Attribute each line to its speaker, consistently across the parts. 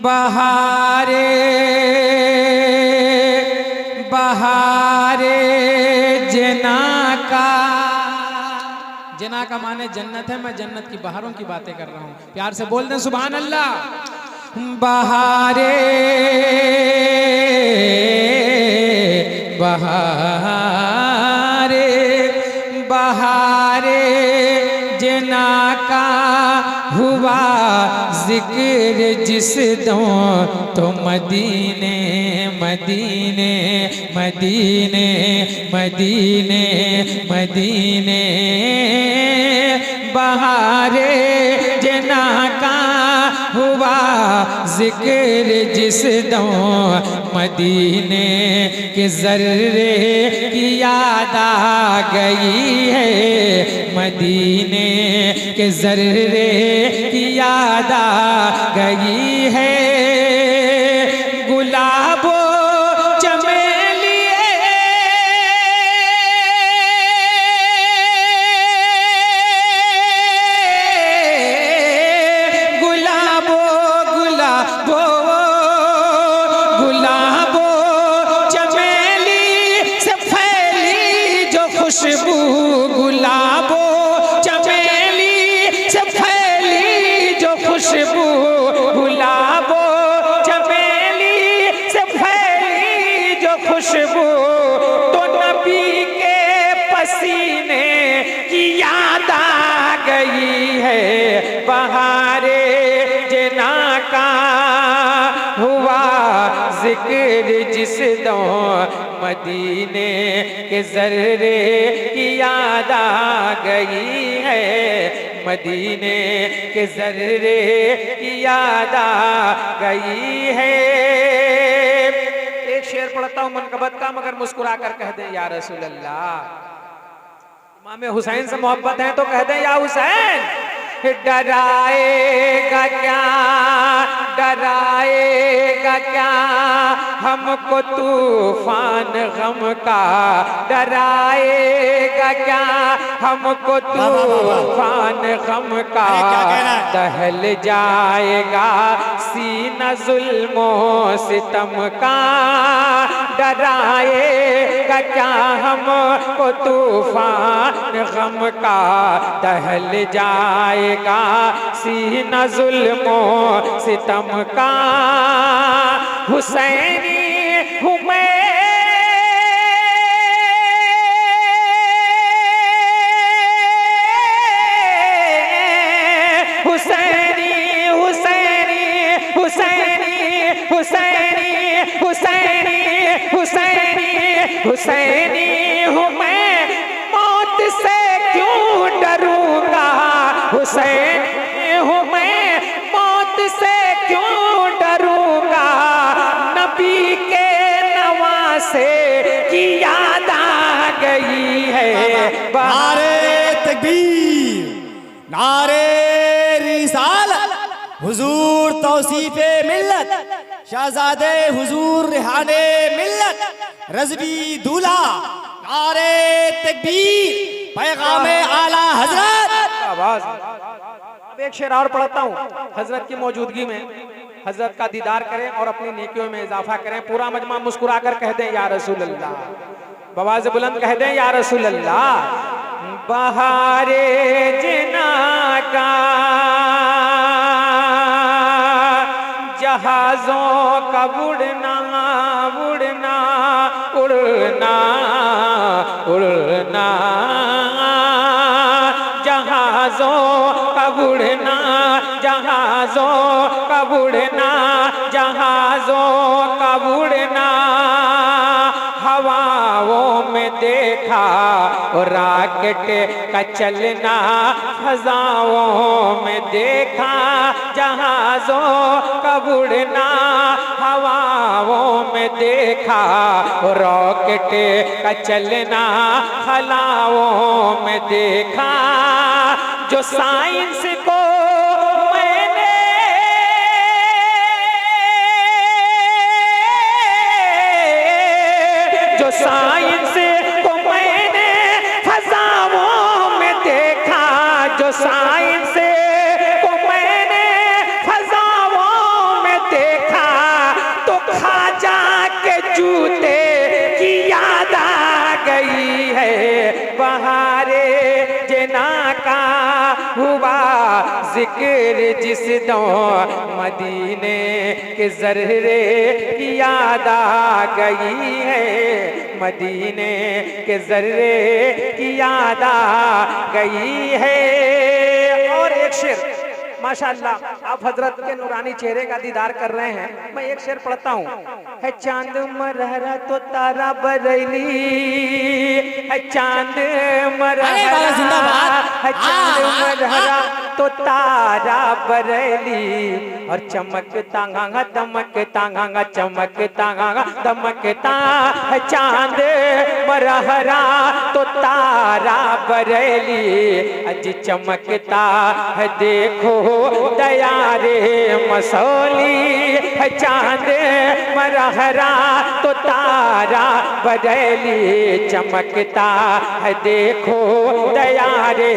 Speaker 1: बहारे बहारे जना का, जना का माने जन्नत है। मैं जन्नत की बहारों की बातें कर रहा हूँ। प्यार से बोल दें सुभान अल्लाह। बहारे बहारे बहारे जना का हुआ जिक्र जिस दो तो मदीने मदीने मदीने मदीने मदीने बहारे जना का हुआ जिक्र जिस दो मदीने के ज़र्रे की याद आ गई है, मदीने के ज़र्रे की याद आ गई है। गुलाबो चमेलिए गुलाबो गुलाबो गुलाबो चमेली से फैली जो खुशबू, गुलाबो चमेली से फैली जो खुशबू, गुलाबो चमेली से फैली जो खुशबू, तो नबी के पसीने की याद आ गई है। बहारे जना का हुआ जिक्र जिस दो मदीने के ज़र्रे की याद आ गई है, मदीने के ज़र्रे की याद आ गई है। एक शेर पढ़ता हूँ मनकबत का, मगर मुस्कुरा कर कह दें या रसूल अल्लाह। इमाम हुसैन से मोहब्बत है तो कह दें या हुसैन। डराएगा क्या डराएगा क्या हमको तूफान गम का, डराएगा क्या हमको तूफान गम का, दहल जाएगा सीना जुल्मों सितम का, डराएगा क्या हमको तूफान गम का, दहल जाएगा सीना जुल्मों सितम का। हुसैनी हूँ मैं हुसैनी हुसैनी हुसैनी हुसैनी हुसैनी हुसैनी हुसैनी हूँ मैं, मौत से क्यों डरूंगा, हुसैनी हूँ मैं, मौत से क्यों डरूंगा, नबी के नवासे की याद आ गई है।
Speaker 2: नारे तकबीर, नारे रिसालत, हुजूर तौसीफे मिल्लत, शहजादे हुजूर रिहाने मिल्लत, रज़वी दूल्हा, नारे तकबीर, पैगामे आला हजरत।
Speaker 1: आवाज। अब एक शेर और पढ़ता हूँ। हजरत की मौजूदगी में हजरत का दीदार करें और अपनी नेकियों में इजाफा करें। पूरा मजमा मुस्कुरा कर कह दें या रसूल अल्लाह, बवाज़ बुलंद कह दें या रसूल अल्लाह। बहारे जना का जहाजों का उड़ना उड़ना उड़ना उड़ना, जहाजों का उड़ना जहाजों का उड़ना जहाजों का उड़ना, हवाओं में देखा और रॉकेट का चलना, फजाओं में देखा जहाजों का उड़ना, हवाओं में देखा और रॉकेट का चलना, खलाओं में देखा। जो साइंस को मैंने जो साइंस को मैंने फजाओं में देखा, जो साइंस को मैंने फजाओं में देखा, जूते की याद आ गई है, बहारे जना का हुआ जिक्र जिस दो मदीने के ज़र्रे की याद आ गई है, मदीने के ज़र्रे की याद आ गई है। और एक शेर माशाअल्लाह, आप हजरत के नूरानी चेहरे का दीदार कर रहे हैं, मैं एक शेर पढ़ता हूँ। है चांद मरहरा तो तारा बरेली, है चांद मरहरा, है चांद मरहरा तो तारा बरेली, और चमक तांगा दमक तांगा चमक तांगा दमकता है चांद मरहरा तो तारा बरेली, अज चमकता है देखो दया रे मसौली, है चांद मरहरा तो तारा बरेली, चमकता है देखो दया रे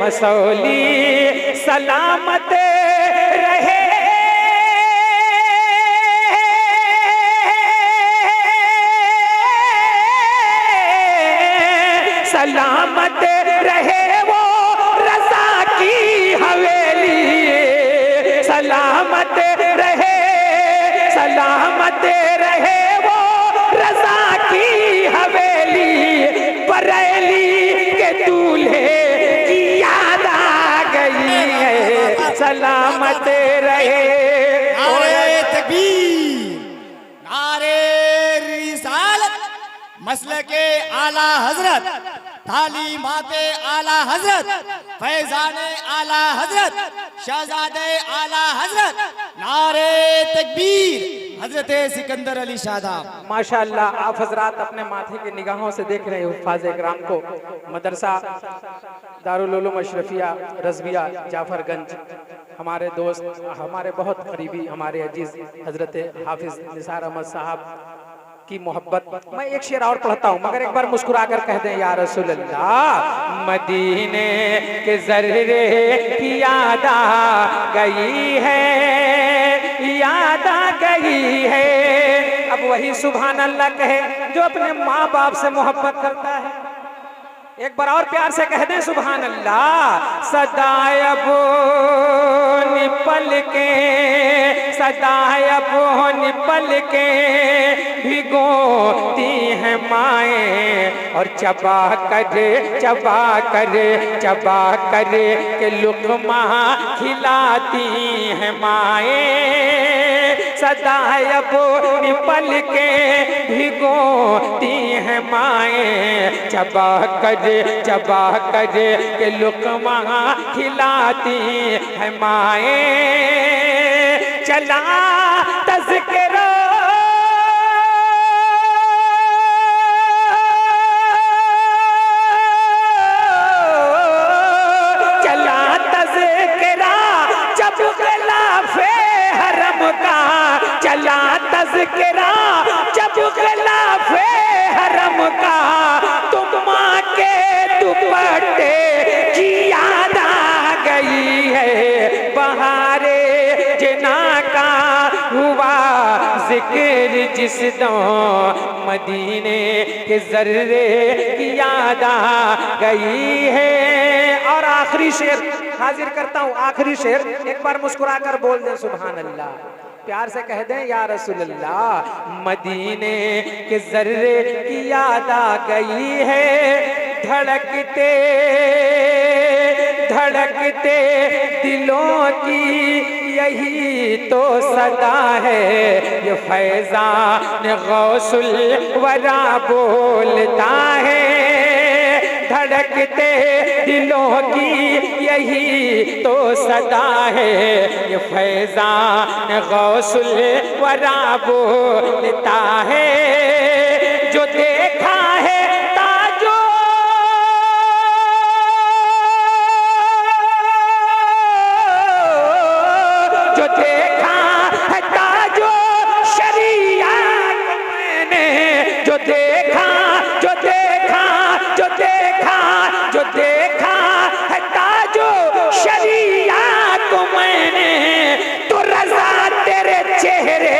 Speaker 1: मसौली। सलामत रहे सलामत रहे वो रज़ा की हवेली, सलामत रहे सलामत रहे वो रज़ा की हवेली, बरेली के दूल्हे की याद आ गई है, सलामत रहे।
Speaker 2: नारे तकबीर, नारे रिसालत, मसलके आला हजरत, तालीमाते आला हजरत, फैजाने आला हजरत, शहजादे आला हजरत, नारे तकबीर, हजरत सिकंदर अली शादाब।
Speaker 1: माशाअल्लाह, आप हजरात अपने माथे की निगाहों से देख रहे हो हुफ्फाज़ इकराम को। मदरसा दारुल उलूम अशरफिया रज़विया जाफरगंज, हमारे दोस्त, हमारे बहुत करीबी, हमारे अजीज हजरत हाफिज निसार अहमद साहब की मोहब्बत। मैं एक शेर और पढ़ता हूँ, मगर एक बार मुस्कुरा कर कह दें या रसूल अल्लाह, मदीने के ज़र्रे की याद आ गई है, याद आ गई है। अब वही सुभान अल्लाह कहे जो अपने माँ बाप से मोहब्बत करता है। एक बार और प्यार से कह दें सुभान अल्लाह। सदायब निपल के, सदायब निपल के भिगोती हैं माएँ, और चबा कर चबा कर चबा कर के लुक़मा खिलाती हैं माएँ, सदायब निपल के भिगोती हैं माएँ, चबा कर के लुक़मा खिलाती है माएँ। चला तज़किरा चला तज़किरा जब ग़िलाफ़े हरम का, चला तज़किरा जब ग़िलाफ़े हरम का, तुम माँ के दुपट्टे की याद आ गई है, बहारे जना का हुआ जिक्र जिस दो मदीने के ज़र्रे की याद आ गई है। और आखिरी शेर हाजिर करता हूँ, आखिरी शेर एक बार मुस्कुरा कर बोल दें सुभान अल्लाह, प्यार से कह दें या रसूल अल्लाह। मदीने के ज़र्रे की याद आ गई है, धड़कते धड़कते दिलों की यही तो सदा है, ये फैज़ान गौसुल वरा बोलता है, धड़कते दिलों की यही तो सदा है, ये फैज़ान गौसुल वरा बोलता है। जो देखा है ताजो जो देखा है ताजो शरीयत मैंने, जो देखा जो देखा जो देखा जो देखा है ताजो शरीयत मैंने, तो रज़ा तेरे चेहरे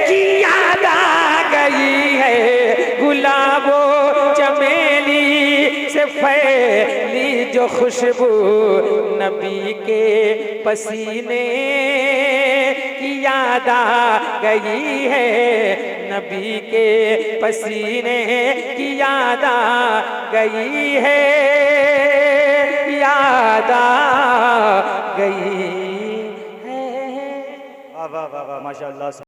Speaker 1: की याद आ गई ली जो खुशबू नबी के पसीने की याद आ गई है, नबी के पसीने की याद आ गई है, याद आ गई है।
Speaker 2: वाह वाह वाह वाह, माशाअल्लाह।